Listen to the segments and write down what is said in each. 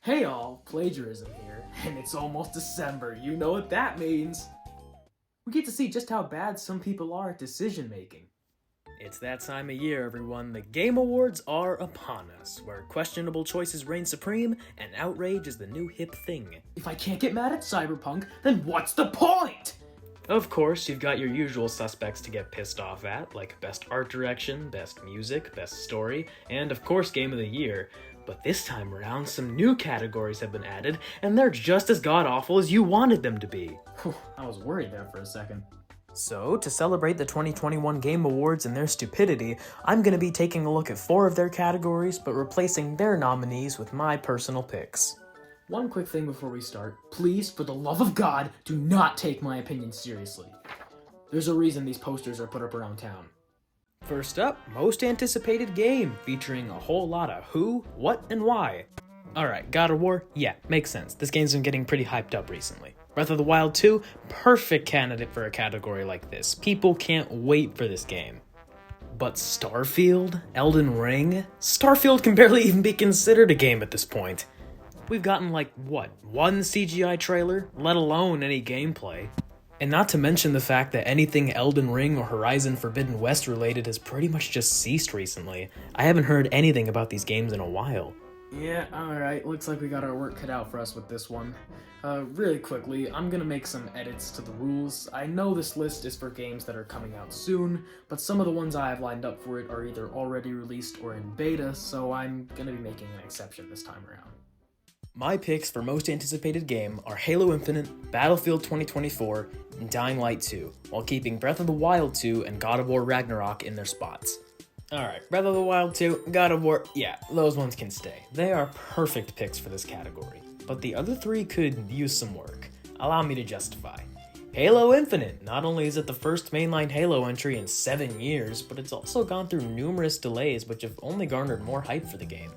Hey all, plagiarism here, and it's almost December, you know what that means. We get to see just how bad some people are at decision making. It's that time of year, everyone. The Game Awards are upon us, where questionable choices reign supreme and outrage is the new hip thing. If I can't get mad at Cyberpunk, then what's the point? Of course, you've got your usual suspects to get pissed off at, like Best Art Direction, Best Music, Best Story, and of course Game of the Year. But this time around, some new categories have been added, and they're just as god-awful as you wanted them to be. I was worried there for a second. So, to celebrate the 2021 Game Awards and their stupidity, I'm going to be taking a look at 4 of their categories, but replacing their nominees with my personal picks. One quick thing before we start. Please, for the love of God, do not take my opinion seriously. There's a reason these posters are put up around town. First up, Most Anticipated Game, featuring a whole lot of who, what, and why. Alright, God of War? Yeah, makes sense. This game's been getting pretty hyped up recently. Breath of the Wild 2? Perfect candidate for a category like this. People can't wait for this game. But Starfield? Elden Ring? Starfield can barely even be considered a game at this point. We've gotten one CGI trailer, let alone any gameplay. And not to mention the fact that anything Elden Ring or Horizon Forbidden West related has pretty much just ceased recently. I haven't heard anything about these games in a while. Yeah, alright, looks like we got our work cut out for us with this one. Really quickly, I'm gonna make some edits to the rules. I know this list is for games that are coming out soon, but some of the ones I have lined up for it are either already released or in beta, so I'm gonna be making an exception this time around. My picks for Most Anticipated Game are Halo Infinite, Battlefield 2024, and Dying Light 2, while keeping Breath of the Wild 2 and God of War Ragnarok in their spots. Alright, Breath of the Wild 2, God of War, yeah, those ones can stay. They are perfect picks for this category, but the other 3 could use some work. Allow me to justify. Halo Infinite, not only is it the first mainline Halo entry in 7 years, but it's also gone through numerous delays which have only garnered more hype for the game.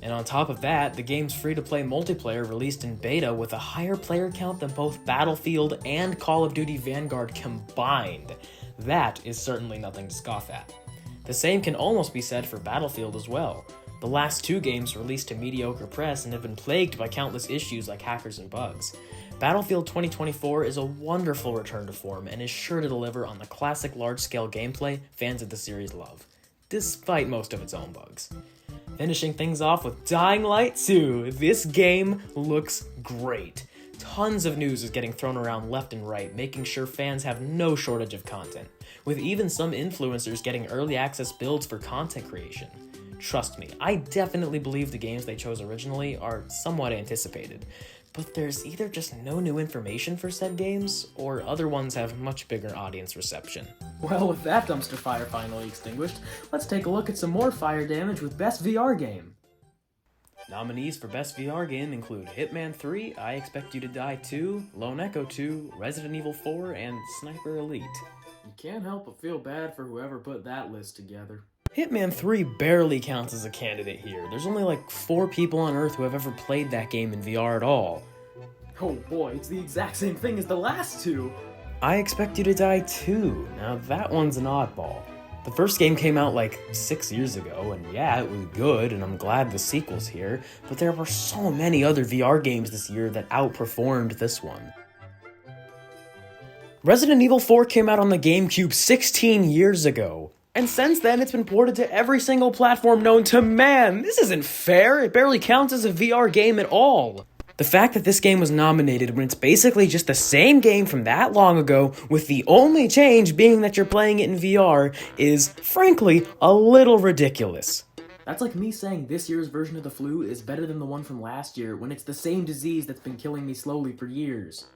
And on top of that, the game's free-to-play multiplayer released in beta with a higher player count than both Battlefield and Call of Duty Vanguard combined. That is certainly nothing to scoff at. The same can almost be said for Battlefield as well. The last 2 games released to mediocre press and have been plagued by countless issues like hackers and bugs. Battlefield 2024 is a wonderful return to form and is sure to deliver on the classic large-scale gameplay fans of the series love, despite most of its own bugs. Finishing things off with Dying Light 2. This game looks great. Tons of news is getting thrown around left and right, making sure fans have no shortage of content, with even some influencers getting early access builds for content creation. Trust me, I definitely believe the games they chose originally are somewhat anticipated, but there's either just no new information for said games, or other ones have much bigger audience reception. Well, with that dumpster fire finally extinguished, let's take a look at some more fire damage with Best VR Game. Nominees for Best VR Game include Hitman 3, I Expect You to Die 2, Lone Echo 2, Resident Evil 4, and Sniper Elite. You can't help but feel bad for whoever put that list together. Hitman 3 barely counts as a candidate here. There's only 4 people on Earth who have ever played that game in VR at all. Oh boy, it's the exact same thing as the last 2! I Expect You to Die 2. Now that one's an oddball. The first game came out 6 years ago, and yeah, it was good, and I'm glad the sequel's here, but there were so many other VR games this year that outperformed this one. Resident Evil 4 came out on the GameCube 16 years ago, and since then it's been ported to every single platform known to man. This isn't fair, it barely counts as a VR game at all. The fact that this game was nominated when it's basically just the same game from that long ago, with the only change being that you're playing it in VR, is, frankly, a little ridiculous. That's like me saying this year's version of the flu is better than the one from last year when it's the same disease that's been killing me slowly for years.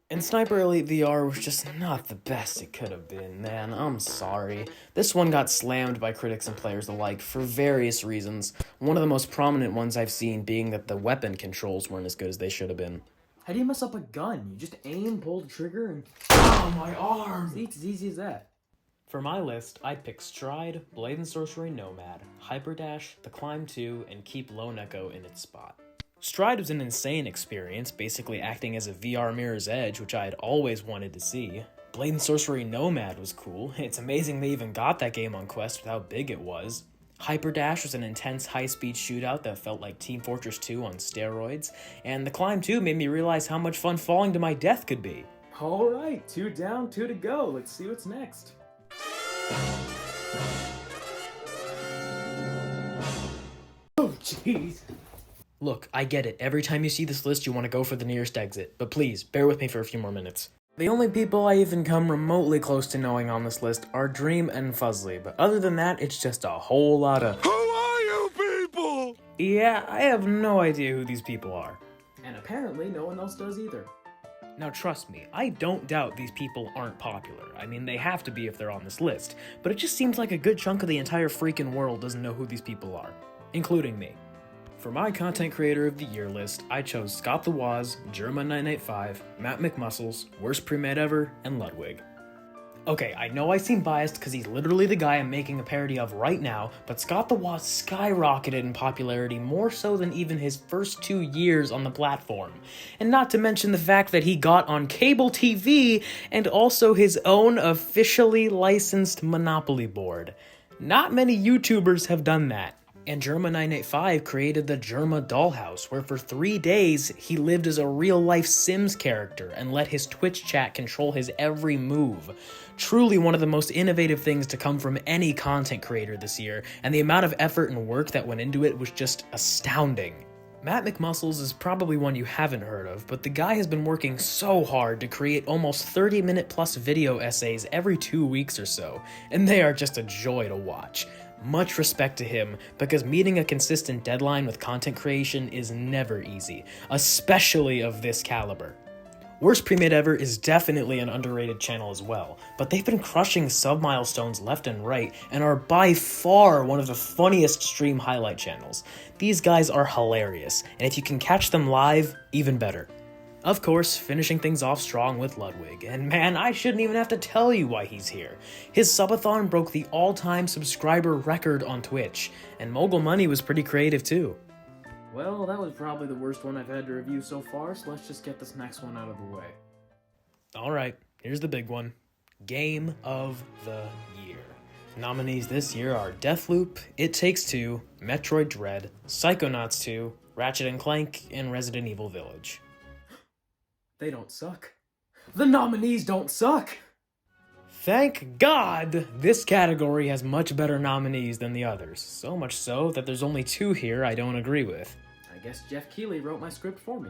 And Sniper Elite VR was just not the best it could have been, man. I'm sorry. This one got slammed by critics and players alike for various reasons. One of the most prominent ones I've seen being that the weapon controls weren't as good as they should have been. How do you mess up a gun? You just aim, pull the trigger, and... Oh, my arm! See, it's as easy as that. For my list, I'd pick Stride, Blade and Sorcery Nomad, Hyperdash, The Climb 2, and keep Lone Echo in its spot. Stride was an insane experience, basically acting as a VR Mirror's Edge, which I had always wanted to see. Blade and Sorcery Nomad was cool. It's amazing they even got that game on Quest with how big it was. Hyperdash was an intense high-speed shootout that felt like Team Fortress 2 on steroids, and The Climb 2 made me realize how much fun falling to my death could be. Alright, 2 down, 2 to go. Let's see what's next. Oh, jeez. Look, I get it. Every time you see this list, you want to go for the nearest exit, but please, bear with me for a few more minutes. The only people I even come remotely close to knowing on this list are Dream and Fuzzly, but other than that, it's just a whole lot of... Who are you people? Yeah, I have no idea who these people are. And apparently no one else does either. Now trust me, I don't doubt these people aren't popular. I mean, they have to be if they're on this list, but it just seems like a good chunk of the entire freaking world doesn't know who these people are, including me. For my Content Creator of the Year list, I chose Scott the Woz, Jerma985, Matt McMuscles, Worst Pre-Med Ever, and Ludwig. Okay, I know I seem biased because he's literally the guy I'm making a parody of right now, but Scott the Woz skyrocketed in popularity more so than even his first 2 years on the platform. And not to mention the fact that he got on cable TV and also his own officially licensed Monopoly board. Not many YouTubers have done that. And Jerma985 created the Jerma Dollhouse, where for 3 days, he lived as a real-life Sims character and let his Twitch chat control his every move. Truly one of the most innovative things to come from any content creator this year, and the amount of effort and work that went into it was just astounding. Matt McMuscles is probably one you haven't heard of, but the guy has been working so hard to create almost 30-minute plus video essays every 2 weeks or so, and they are just a joy to watch. Much respect to him, because meeting a consistent deadline with content creation is never easy, especially of this caliber. Worst Pre-Med Ever is definitely an underrated channel as well, but they've been crushing sub-milestones left and right and are by far one of the funniest stream highlight channels. These guys are hilarious, and if you can catch them live, even better. Of course, finishing things off strong with Ludwig, and man, I shouldn't even have to tell you why he's here. His subathon broke the all-time subscriber record on Twitch, and Mogul Money was pretty creative too. Well, that was probably the worst one I've had to review so far, so let's just get this next one out of the way. Alright, here's the big one. Game of the Year. Nominees this year are Deathloop, It Takes Two, Metroid Dread, Psychonauts 2, Ratchet & Clank, and Resident Evil Village. They don't suck. The nominees don't suck! Thank God this category has much better nominees than the others. So much so that there's only 2 here I don't agree with. I guess Jeff Keighley wrote my script for me.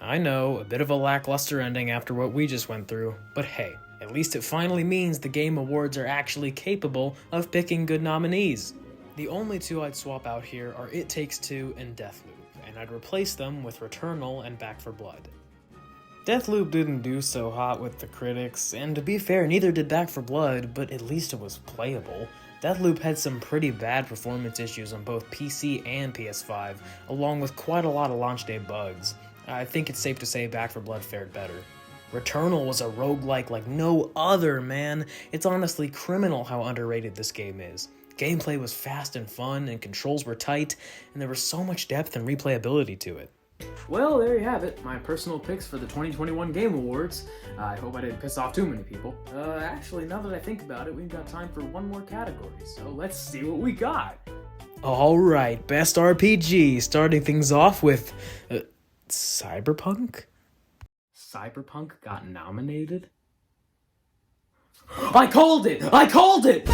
I know, a bit of a lackluster ending after what we just went through, but hey, at least it finally means the Game Awards are actually capable of picking good nominees. The only 2 I'd swap out here are It Takes Two and Deathloop, and I'd replace them with Returnal and Back 4 Blood. Deathloop didn't do so hot with the critics, and to be fair, neither did Back 4 Blood, but at least it was playable. Deathloop had some pretty bad performance issues on both PC and PS5, along with quite a lot of launch day bugs. I think it's safe to say Back 4 Blood fared better. Returnal was a roguelike like no other, man. It's honestly criminal how underrated this game is. Gameplay was fast and fun, and controls were tight, and there was so much depth and replayability to it. Well, there you have it, my personal picks for the 2021 Game Awards. I hope I didn't piss off too many people. Actually, now that I think about it, we've got time for one more category, so let's see what we got. Alright, Best RPG, starting things off with... Cyberpunk? Cyberpunk got nominated? I called it! I called it!